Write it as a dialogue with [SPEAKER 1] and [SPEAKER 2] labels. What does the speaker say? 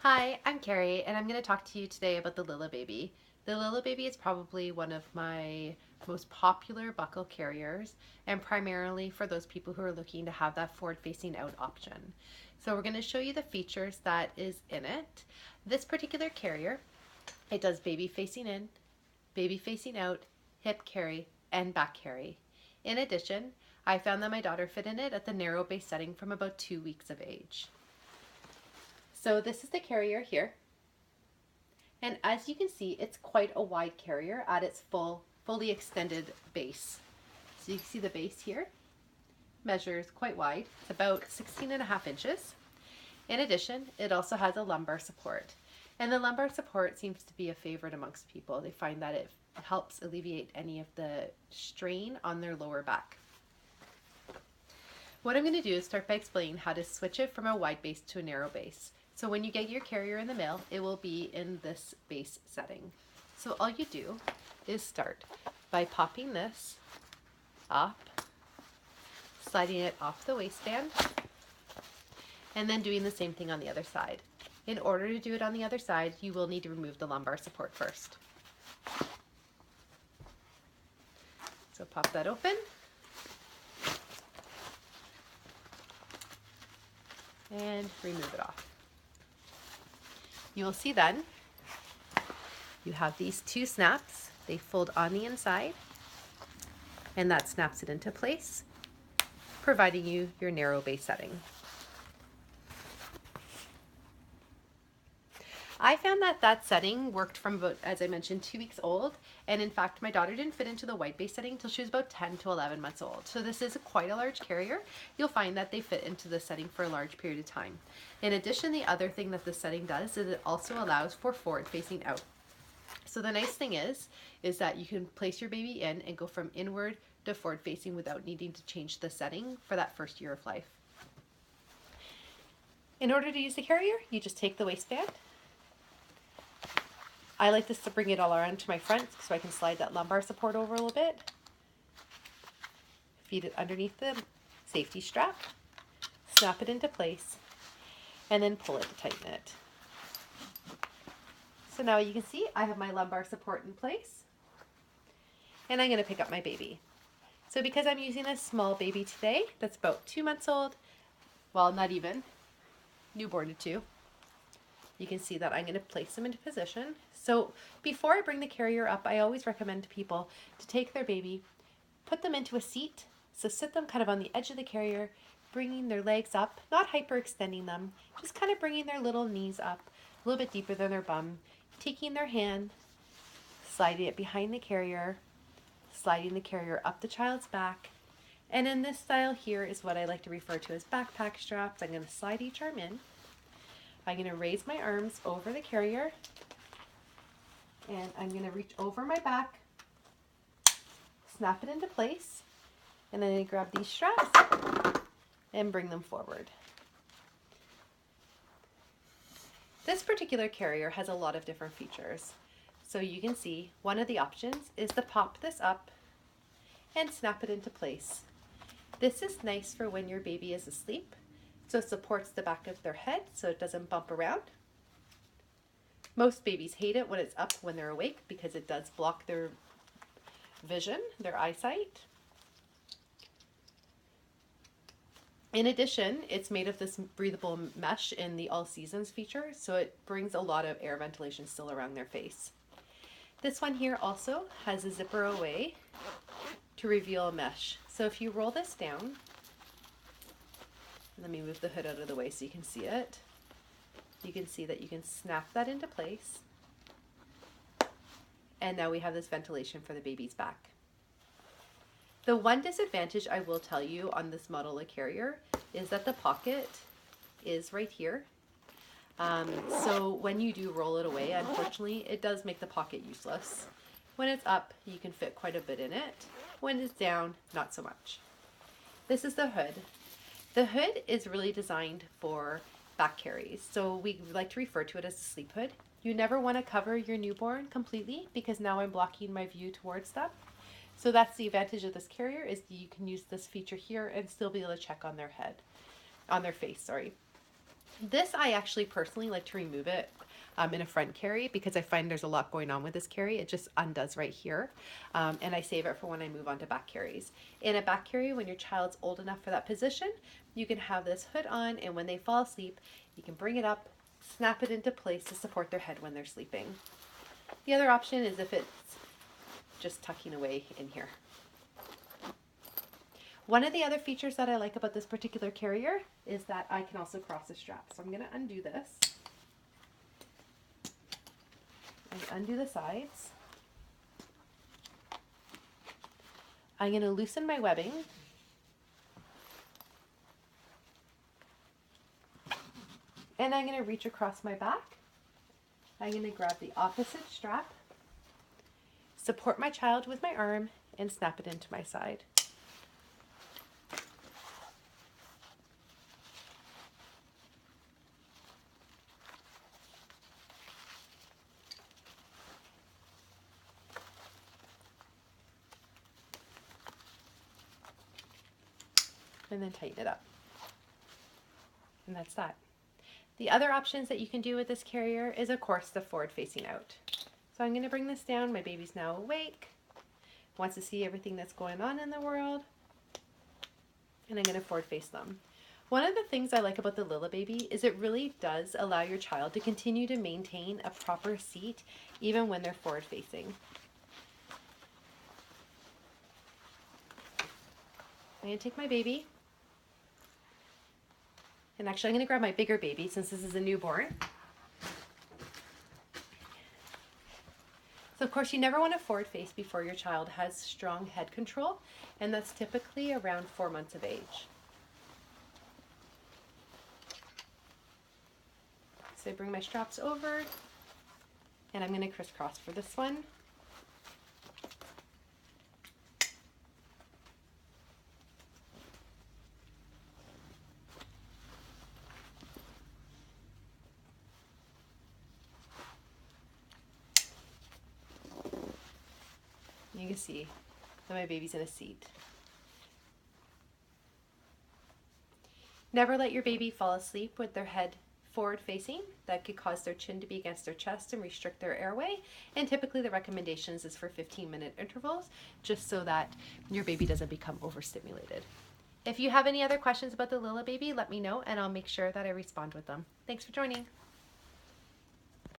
[SPEAKER 1] Hi, I'm Carrie, and I'm going to talk to you today about the Lillebaby. The Lillebaby is probably one of my most popular buckle carriers, and primarily for those people who are looking to have that forward-facing out option. So we're going to show you the features that is in it. This particular carrier, it does baby facing in, baby facing out, hip carry, and back carry. In addition, I found that my daughter fit in it at the narrow base setting from about 2 weeks of age. So this is the carrier here. And as you can see, it's quite a wide carrier at its fully extended base. So you can see the base here measures quite wide. It's about 16.5 inches. In addition, it also has a lumbar support. And the lumbar support seems to be a favorite amongst people. They find that it helps alleviate any of the strain on their lower back. What I'm going to do is start by explaining how to switch it from a wide base to a narrow base. So when you get your carrier in the mail, it will be in this base setting. So all you do is start by popping this up, sliding it off the waistband, and then doing the same thing on the other side. In order to do it on the other side, you will need to remove the lumbar support first. So pop that open. And remove it off. You will see then you have these two snaps. They fold on the inside, and that snaps it into place, providing you your narrow base setting. I found that setting worked from about, as I mentioned, 2 weeks old. And in fact, my daughter didn't fit into the wide base setting until she was about 10 to 11 months old. So this is quite a large carrier. You'll find that they fit into the setting for a large period of time. In addition, the other thing that this setting does is it also allows for forward facing out. So the nice thing is that you can place your baby in and go from inward to forward facing without needing to change the setting for that first year of life. In order to use the carrier, you just take the waistband. I like this to bring it all around to my front so I can slide that lumbar support over a little bit. Feed it underneath the safety strap, snap it into place, and then pull it to tighten it. So now you can see I have my lumbar support in place, and I'm going to pick up my baby. So because I'm using a small baby today that's about 2 months old, well, not even, newborn to 2, you can see that I'm going to place them into position. So before I bring the carrier up, I always recommend to people to take their baby, put them into a seat. So sit them kind of on the edge of the carrier, bringing their legs up, not hyperextending them, just kind of bringing their little knees up a little bit deeper than their bum, taking their hand, sliding it behind the carrier, sliding the carrier up the child's back. And in this style here is what I like to refer to as backpack straps. I'm going to slide each arm in. I'm going to raise my arms over the carrier, and I'm going to reach over my back, snap it into place, and then I grab these straps and bring them forward. This particular carrier has a lot of different features. So you can see one of the options is to pop this up and snap it into place. This is nice for when your baby is asleep. So it supports the back of their head so it doesn't bump around. Most babies hate it when it's up when they're awake because it does block their vision, their eyesight. In addition, it's made of this breathable mesh in the All Seasons feature, so it brings a lot of air ventilation still around their face. This one here also has a zipper away to reveal a mesh. So if you roll this down, let me move the hood out of the way so you can see it. You can see that you can snap that into place. And now we have this ventilation for the baby's back. The one disadvantage I will tell you on this model of carrier is that the pocket is right here. So when you do roll it away, unfortunately, it does make the pocket useless. When it's up, you can fit quite a bit in it. When it's down, not so much. This is the hood. The hood is really designed for back carries, so we like to refer to it as a sleep hood. You never want to cover your newborn completely because now I'm blocking my view towards them. So that's the advantage of this carrier, is you can use this feature here and still be able to check on their head, on their face, sorry. This I actually personally like to remove it in a front carry because I find there's a lot going on with this carry. It just undoes right here, and I save it for when I move on to back carries. In a back carry, when your child's old enough for that position, you can have this hood on, and when they fall asleep, you can bring it up, snap it into place to support their head when they're sleeping. The other option is if it's just tucking away in here. One of the other features that I like about this particular carrier is that I can also cross the strap. So I'm going to undo this and undo the sides. I'm going to loosen my webbing. And I'm going to reach across my back. I'm going to grab the opposite strap, support my child with my arm, and snap it into my side. And then tighten it up. And that's that. The other options that you can do with this carrier is, of course, the forward facing out. So I'm going to bring this down. My baby's now awake, wants to see everything that's going on in the world, and I'm going to forward face them. One of the things I like about the Lillebaby is it really does allow your child to continue to maintain a proper seat even when they're forward facing. I'm going to take my baby. And actually, I'm going to grab my bigger baby since this is a newborn. So of course, you never want to forward face before your child has strong head control, and that's typically around 4 months of age. So I bring my straps over, and I'm going to crisscross for this one. You can see that my baby's in a seat. Never let your baby fall asleep with their head forward facing. That could cause their chin to be against their chest and restrict their airway. And typically the recommendations is for 15-minute intervals, just so that your baby doesn't become overstimulated. If you have any other questions about the Lillebaby, let me know and I'll make sure that I respond with them. Thanks for joining.